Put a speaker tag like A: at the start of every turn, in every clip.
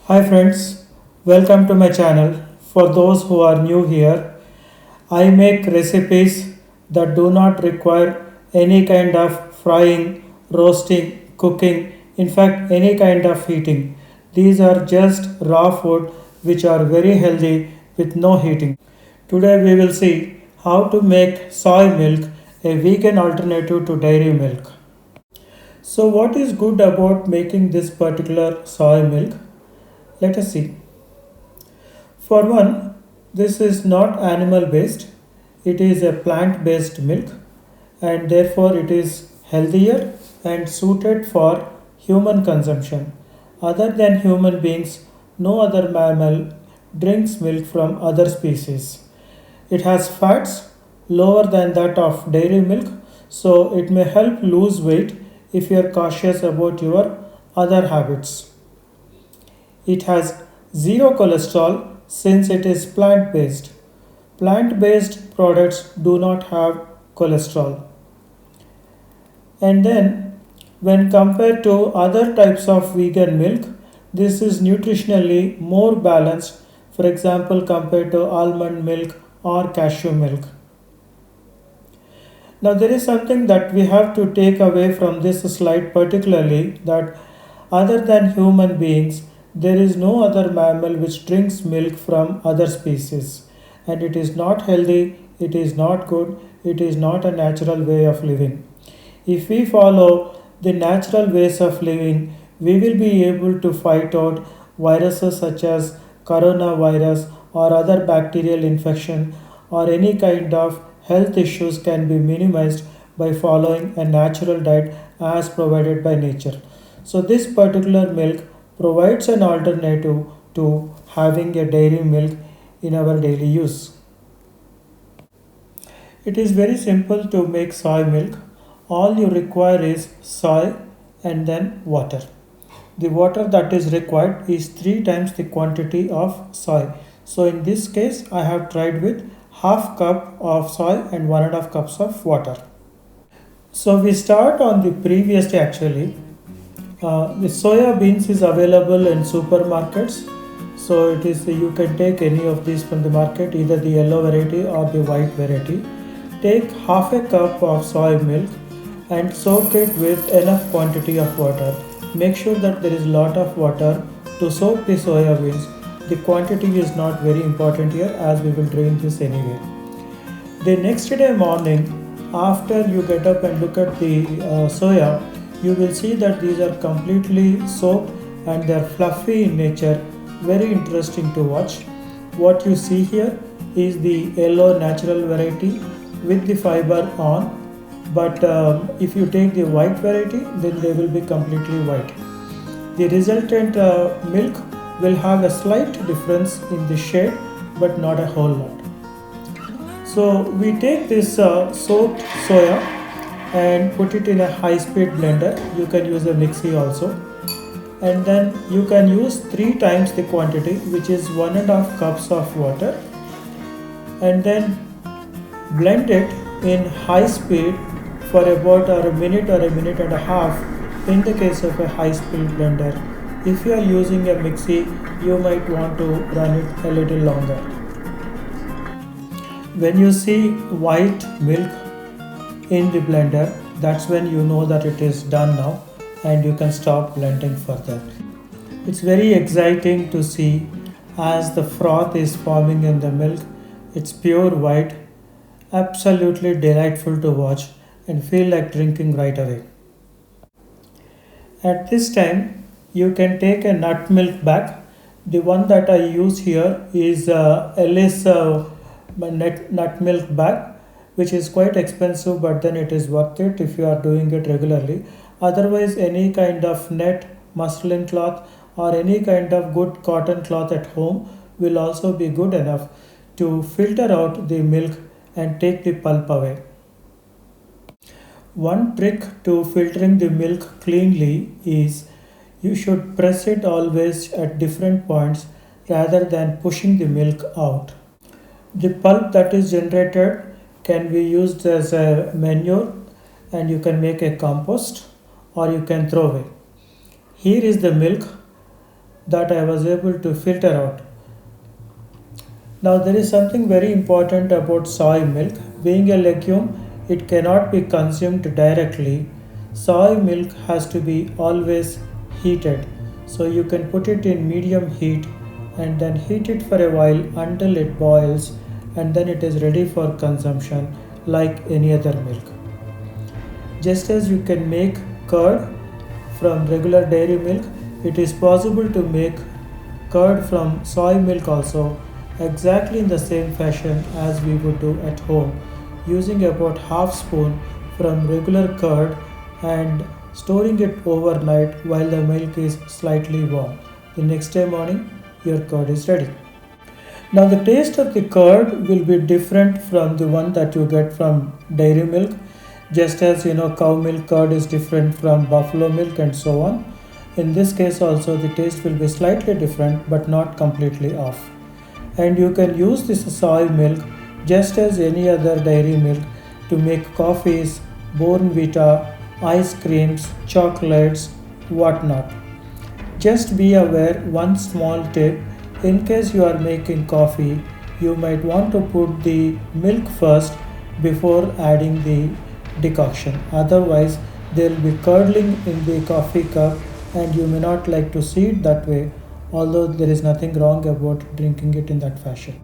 A: Hi friends, welcome to my channel. For those who are new here, I make recipes that do not require any kind of frying, roasting, cooking, in fact any kind of heating. These are just raw food which are very healthy with no heating. Today we will see how to make soy milk a vegan alternative to dairy milk. So what is good about making this particular soy milk? Let us see. For one, this is not animal based, it is a plant based milk and therefore it is healthier and suited for human consumption. Other than human beings, no other mammal drinks milk from other species. It has fats lower than that of dairy milk, so it may help lose weight if you are cautious about your other habits. It has zero cholesterol since it is plant based. Plant based products do not have cholesterol. And then, when compared to other types of vegan milk, this is nutritionally more balanced, for example, compared to almond milk or cashew milk. Now, there is something that we have to take away from this slide, particularly that other than human beings, there is no other mammal which drinks milk from other species, and it is not healthy, it is not good, it is not a natural way of living. If we follow the natural ways of living, we will be able to fight out viruses such as coronavirus or other bacterial infection or any kind of health issues can be minimized by following a natural diet as provided by nature. So, this particular milk provides an alternative to having a dairy milk in our daily use. It is very simple to make soy milk. All you require is soy and then water. The water that is required is 3 times the quantity of soy. So in this case I have tried with half cup of soy and 1.5 cups of water. So we start on the previous day actually. The soya beans is available in supermarkets. So it is you can take any of these from the market, either the yellow variety or the white variety. Take half a cup of soy milk and soak it with enough quantity of water. Make sure that there is lot of water to soak the soya beans. The quantity is not very important here as we will drain this anyway. The next day morning, after you get up and look at the soya, you will see that these are completely soaked and they are fluffy in nature, very interesting to watch. What you see here is the yellow natural variety with the fiber on, but if you take the white variety then they will be completely white. The resultant milk will have a slight difference in the shade but not a whole lot. So we take this soaked soya and put it in a high speed blender. You can use a mixie also, and then you can use 3 times the quantity, which is 1.5 cups of water, and then blend it in high speed for about a minute or a minute and a half in the case of a high speed blender. If you are using a mixie, you might want to run it a little longer. When you see white milk in the blender, that's when you know that it is done now and you can stop blending further. It's very exciting to see as the froth is forming in the milk. It's pure white, absolutely delightful to watch and feel like drinking right away. At this time, you can take a nut milk bag. The one that I use here is Ellis nut milk bag, which is quite expensive, but then it is worth it if you are doing it regularly. Otherwise, any kind of net, muslin cloth, or any kind of good cotton cloth at home will also be good enough to filter out the milk and take the pulp away. One trick to filtering the milk cleanly is you should press it always at different points rather than pushing the milk out. The pulp that is generated can be used as a manure and you can make a compost or you can throw away. Here is the milk that I was able to filter out. Now there is something very important about soy milk. Being a legume, it cannot be consumed directly. Soy milk has to be always heated. So you can put it in medium heat and then heat it for a while until it boils, and then it is ready for consumption like any other milk. Just as you can make curd from regular dairy milk, it is possible to make curd from soy milk also, exactly in the same fashion as we would do at home, using about half spoon from regular curd and storing it overnight while the milk is slightly warm. The next day morning, your curd is ready. Now the taste of the curd will be different from the one that you get from dairy milk, just as cow milk curd is different from buffalo milk and so on. In this case also the taste will be slightly different but not completely off. And you can use this soy milk just as any other dairy milk to make coffees, Bournvita, ice creams, chocolates, whatnot. Just be aware one small tip: in case you are making coffee, you might want to put the milk first before adding the decoction. Otherwise, there will be curdling in the coffee cup and you may not like to see it that way, although there is nothing wrong about drinking it in that fashion.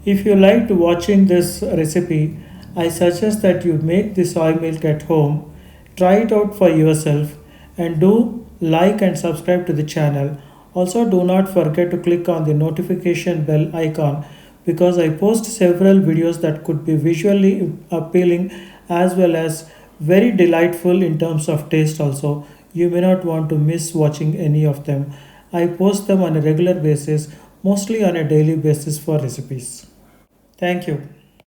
A: If you liked watching this recipe, I suggest that you make the soy milk at home, try it out for yourself, and do like and subscribe to the channel. Also, do not forget to click on the notification bell icon because I post several videos that could be visually appealing as well as very delightful in terms of taste also. You may not want to miss watching any of them. I post them on a regular basis, mostly on a daily basis for recipes. Thank you.